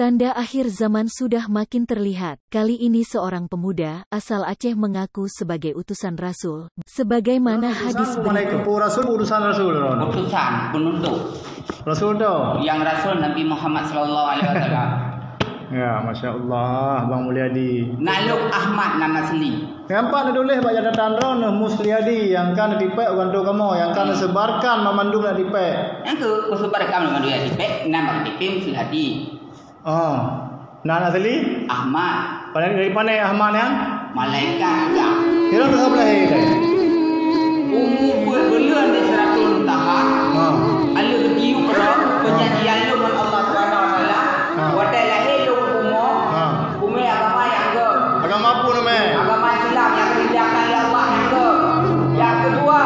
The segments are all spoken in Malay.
Tanda akhir zaman sudah makin terlihat. Kali ini seorang pemuda asal Aceh mengaku sebagai utusan Rasul. Sebagaimana hadis berikut. Rasul utusan Rasul. Utusan penuntut. Rasul tu. Yang Rasul Nabi Muhammad sallallahu alaihi wasallam. Ya, Masya Allah, Bang Mulyadi. Naluk Ahmad nama asli. Nampak nak tulis baca datang ron Musliadi yang kan dipek orang tu kamu yang kan sebarkan memandung nak dipek. Yang tu sebarkan memandung nak dipek nama dipek Musliadi. Oh. Nak asli? Ahmad. Dari mana Ahmad yang? Malaikat juga. Kira berapa belah ini? Umur berlian di 100 tahun. Alu berdiu kerap penyajian lu dengan Allah Subhanahu Wa Taala. Wadai lahir lu umur. Umur agama yang ke? Agama apa nama? Agama Islam yang didiakan oleh Allah yang ke? Yang kedua,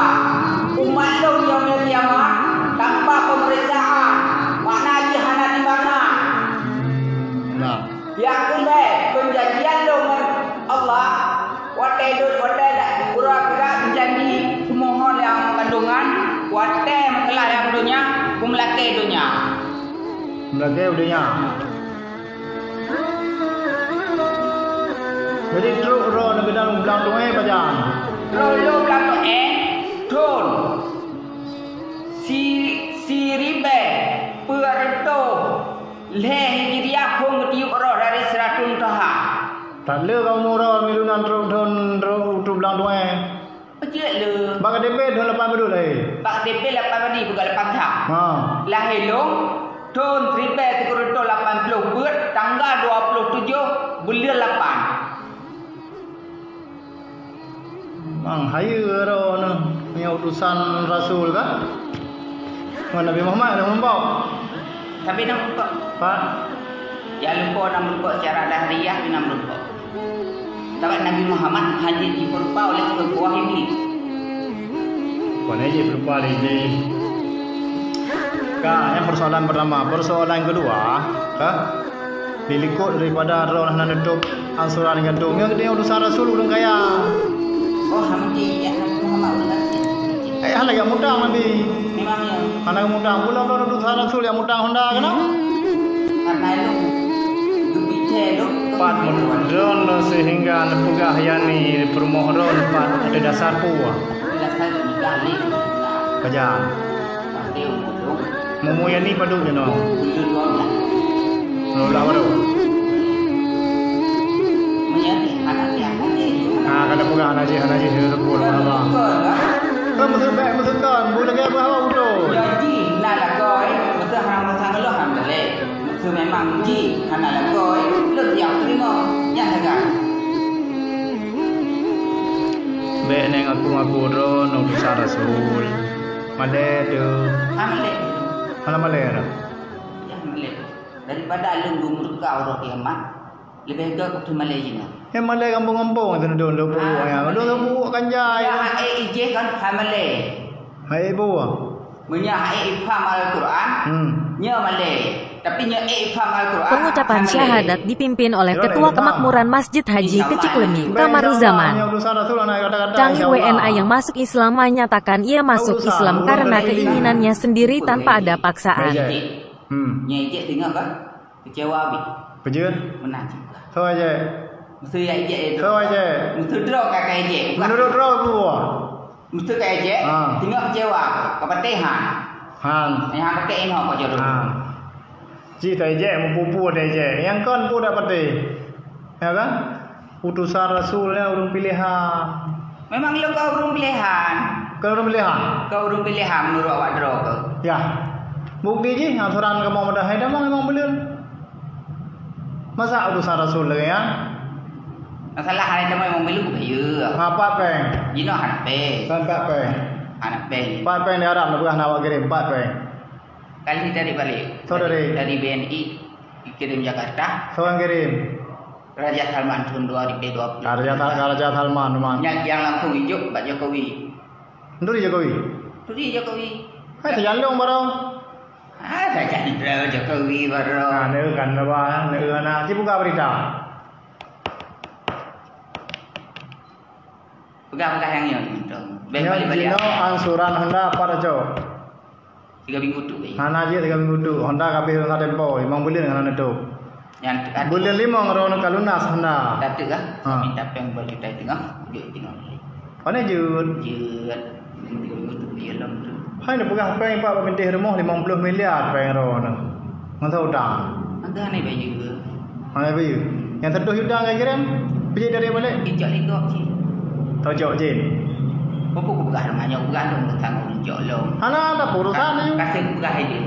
umat lu yang kiamat tanpa pemeriksaan. Makna haji hana di mana? Nah. Yang kedua, penjanjian lu dengan Allah. Wadai pura-pura menjanji pemohon yang kandungan. Wadai masalah yang dunia, kumlake dunia. Kumlake dunia. Jadi truk roh nak bilang belang tu bajan. Roh belang tu tron. Si ribe perto leh hijriah pun ketiup roh dari 100 tahun. Tak le kamu roh milunan truk belang tu Pecik le. Bak DP dah lepas betul Bak DP lepas tadi bukan lepas tahun. Lahir long Tun ribe tikurito 80 buat tanggal 27 bulan 8. Bang haya roh ni utusan Rasul kan? Nabi Muhammad dah nampak. Tapi nak lupa. Pak. Ya lupa nak lupa secara dahriah ni nak lupa. Tapi Nabi Muhammad hanya diperlupa oleh sebuah ini. Bukan aja berupa ini. Kak, yang persoalan pertama, persoalan kedua, dilikut daripada roh nak nutup ansuran gantung. Yang dia utusan Rasul orang kaya. Oh, hamdi ya Nabi Muhammad ulang. Hal yang mudang Nabi. Memangnya. Anak mudang pula kalau utusan Rasul yang mudang Honda kenapa? Karena itu gebite itu pat menurun sehingga nepugah yani permohonan pat ada dasar puah. Dasar digali. Kajan. Momo yani padu je no. No la baru. Menjadi anak yang kada pugah anak je dia pun apa. Betul kan, bukan lagi apa udah. Jadi nak lakoy, betul hang lo hang boleh. Betul memang ji hang lakoy, lo yang terima yang jaga. Baik neng aku ron utusan Rasul. Male tu. Hamle. Mana male dah? Ya male. Daripada lunggu murka orang kiamat, lebih baik aku male je no. Yang male kampung-kampung tu duduk lu ya. Lu kamu kanjai. Ya ije kan hamle. Hai ibu. Munya ifham Al-Quran. Nya male. Tapi nya ifham Al-Quran. Pengucapan syahadat dipimpin oleh Ketua Kemakmuran Masjid Haji Keciklemi, Kamaruzaman. Cangir WNA yang masuk Islam menyatakan ia masuk Islam karena keinginannya sendiri tanpa ada paksaan. Nya ije tengok kan? Kecewa bi. Pejut. Menang juga. So aja. Mesti ije itu. So aja. Mesti draw kakak ije. Menurut draw gua. Mesti kakak ije. Tengok kecewa. Kepatihan. Han. Yang pakai ini apa jodoh. Ji tai je mempupu dai je. Yang kan pun dapat deh. Ya kan? Utusan Rasulnya urung pilihan. Memang lo kau urung pilihan. Kau urung pilihan. Kau urung pilihan menurut awak draw kau. Ya. Bukti je aturan kamu mendahai dah memang belum. Masa utusan Rasul lagi ya? Masalah hari itu memang belum bahaya. Apa peng? Jino anak pe. Kan pak peng. Anak pe. Pak peng di Arab nak bukan nak kirim pak peng. Kali dari balik. So dari BNI kirim Jakarta. So yang kirim. Raja Salman tahun 2020. Raja Salman rumah. Yang langsung hijau Pak Jokowi. Nduri Jokowi. Nduri Jokowi. Hai terjalung baru. Saya jadi Jokowi baru. Nah, kan apa? Nah, si buka berita. Buka yang itu. Balik-balik. Ansuran Honda apa aja? 3 minggu tu. Hana je 3 minggu tu. Honda kabeh dengan tempo. Memang boleh dengan itu. Yang ada. Bulan 5 ngerono kalunas hendak. Tak ada kah? Ha. Minta peng berjuta tengah. Dia tengok. Mana jut? Jut. Minggu dia lom tu. Hai nak pegang peng Pak Menteri rumah 50 miliar peng rono. Ngan tahu dah. Ada ni baju ke? Mana bayu? Yang terduh hudang kan kirim? Pergi dari balik. Ijak legok sih. Tahu jauh jin. Apa aku berah namanya berah dong tentang ijak long. Hana ada urusan ni. Kasih berah aja.